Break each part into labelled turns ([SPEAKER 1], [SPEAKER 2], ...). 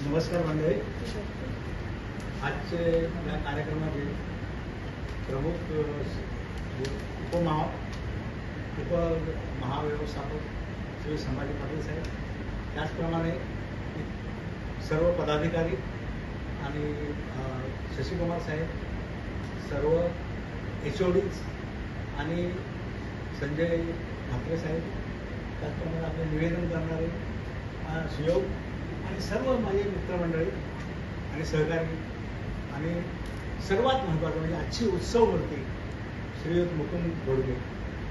[SPEAKER 1] नमस्कार मंडळी. आजचे या कार्यक्रमाचे प्रमुख उपमहाव्यवस्थापक श्री संभाजी पाटील साहेब, त्याचप्रमाणे सर्व पदाधिकारी आणि शशिकुमार साहेब, सर्व HODs आणि संजय ठाकरे साहेब, त्याचप्रमाणे आपले निवेदन करणारे सुयोग आणि सर्व माझे मित्रमंडळी आणि सहकारी आणि सर्वात महत्त्वाचं म्हणजे आजची उत्सवमूर्ती श्रीयुत मुकुंद घोडगे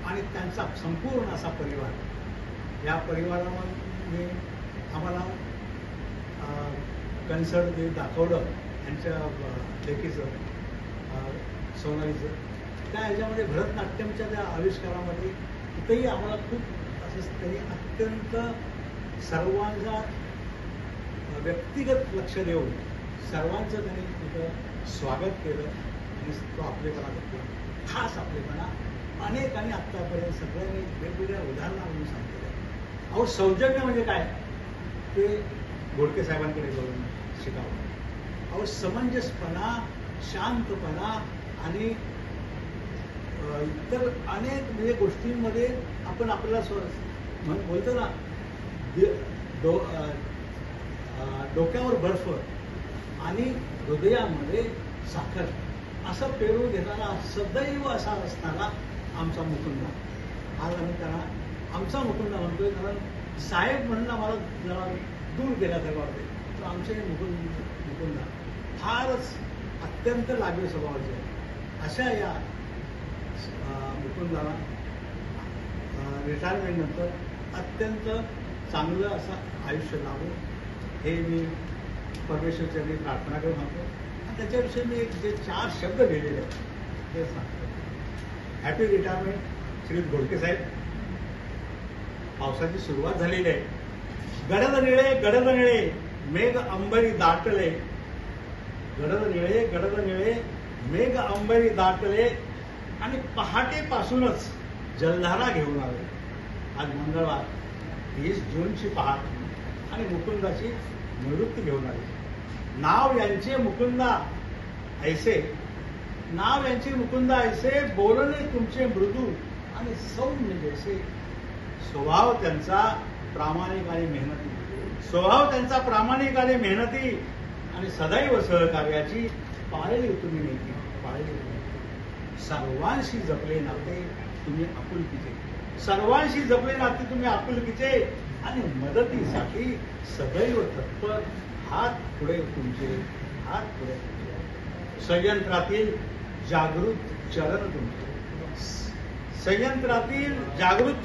[SPEAKER 1] आणि त्यांचा संपूर्ण असा परिवार. या परिवारामध्ये आम्हाला कन्सर्ट जे दाखवलं त्यांच्या लेखीचं सोनालीचं, त्या ह्याच्यामध्ये भरतनाट्यमच्या त्या आविष्कारामध्ये तिथेही आम्हाला खूप असं त्यांनी अत्यंत सर्वांचा व्यक्तिगत लक्ष देऊन सर्वांचं त्यांनी तिथं स्वागत केलं आणि तो आपलेपणा दाखवला. खास आपलेपणा अनेकांनी आत्तापर्यंत सगळ्यांनी वेगवेगळ्या उदाहरणावरून सांगितलं. अहो, सौजन्य म्हणजे काय ते घोडके साहेबांकडे बघून शिकावं. अहो, समंजसपणा, शांतपणा आणि इतर अनेक म्हणजे गोष्टींमध्ये आपण आपल्याला बोलतो ना, डोक्यावर बर्फ आणि हृदयामध्ये साखर असं पेरू घेणारा सदैव असा असणारा आमचा मुकुंदा. आज आम्ही त्यांना आमचा मुकुंदा म्हणतोय, कारण साहेब म्हणून आम्हाला जरा दूर गेल्यासारखं वाटते. तर आमचे मुकुंदा फारच अत्यंत लागू स्वभावाचे. अशा या मुकुंदाला रिटायरमेंटनंतर अत्यंत चांगलं असं आयुष्य लाभो हे मी परमेश्वरचरणी प्रार्थना करून सांगतो. आणि त्याच्याविषयी मी जे 4 शब्द लिहिलेले आहेत ते सांगतो. हॅपी रिटायरमेंट श्री घोडके साहेब. पावसाची सुरुवात झालेली आहे. गडद निळे मेघ अंबरी दाटले. गडद निळे मेघ अंबरी दाटले आणि पहाटेपासूनच जलधारा घेऊन आले. आज मंगळवार 30 जूनची पहाट आणि मुकुंदाची निवृत्ती घेऊन आली. नाव यांचे मुकुंदा ऐसे बोलणे तुमचे मृदू आणि सौम्य जैसे. स्वभाव त्यांचा प्रामाणिक आणि मेहनती आणि सदैव सहकार्याची पाळली तुम्ही नेती. सर्वांशी जपले नाते तुम्ही आपुलकीचे आणि मदतीसाठी सदैव तत्पर. हात पुढे तुमचे. संयंत्रातील जागृत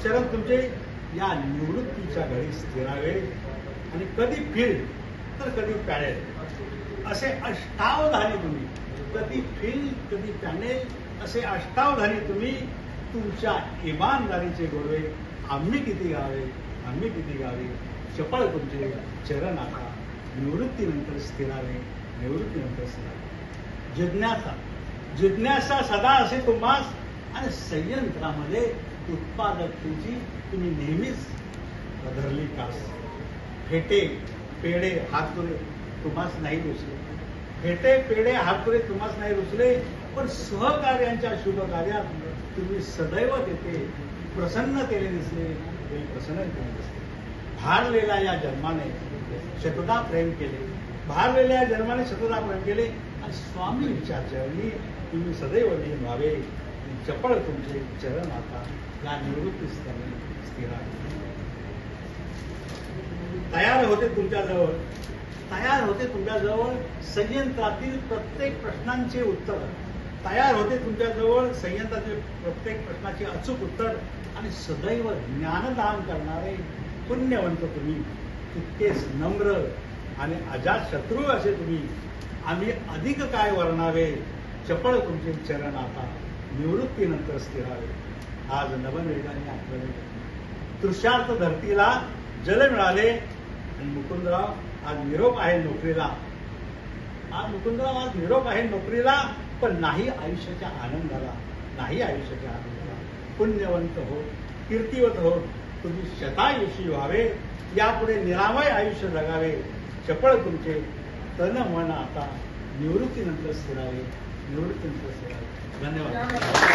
[SPEAKER 1] चरण तुमचे या निवृत्तीच्या घरी स्थिरावे आणि कधी फिर तर कधी पॅनेल असे अष्टावधानी तुम्ही. कधी फिर कधी पॅनेल असे अष्टावधानी तुम्ही. तुमच्या इमानदारीचे गोडवे आम्ही किती गावे. चपळ तुमचे चरण आता निवृत्तीनंतर स्थिरावे. जिज्ञासा सदा असे तुम्हास आणि संयंत्रामध्ये उत्पादकतेची तुम्ही नेहमीच धरली कास. फेटे पेढे हातपुरे तुम्हास नाही रुचले. पण सहकार्यांच्या शुभ कार्यात तुम्ही सदैव तेथे प्रसन्नतेने दिसले. भारलेल्या या जन्माने शतदा प्रेम केले. आणि स्वामी विचारचरणी तुम्ही सदैव लीन व्हावे. चपळ तुमचे चरण आता या निवृत्ती स्थिरा. तयार होते तुमच्याजवळ संयंत्रातील प्रत्येक प्रश्नांचे उत्तर. प्रत्येक प्रश्नाचे अचूक उत्तर आणि सदैव ज्ञानदान करणारे पुण्यवंत तुम्ही. तितकेच नम्र आणि अजात शत्रू असे तुम्ही. आम्ही अधिक काय वर्णावे. चपळ तुमचे चरण आता निवृत्तीनंतर स्थिरावे. आज नवनवेगाने आठवले. तृषार्थ धरतीला जल मिळाले आणि मुकुंदराव आज निरोप आहे नोकरीला. पण नाही आयुष्याच्या आनंदाला. पुण्यवंत हो, कीर्तिवत हो, तुम्ही शतायुषी व्हावे. यापुढे निरामय आयुष्य जगावे. चपळ तुमचे तन मन आता निवृत्तीनंतर स्थिरावे, निवृत्तीनंतर स्थिरावे. धन्यवाद.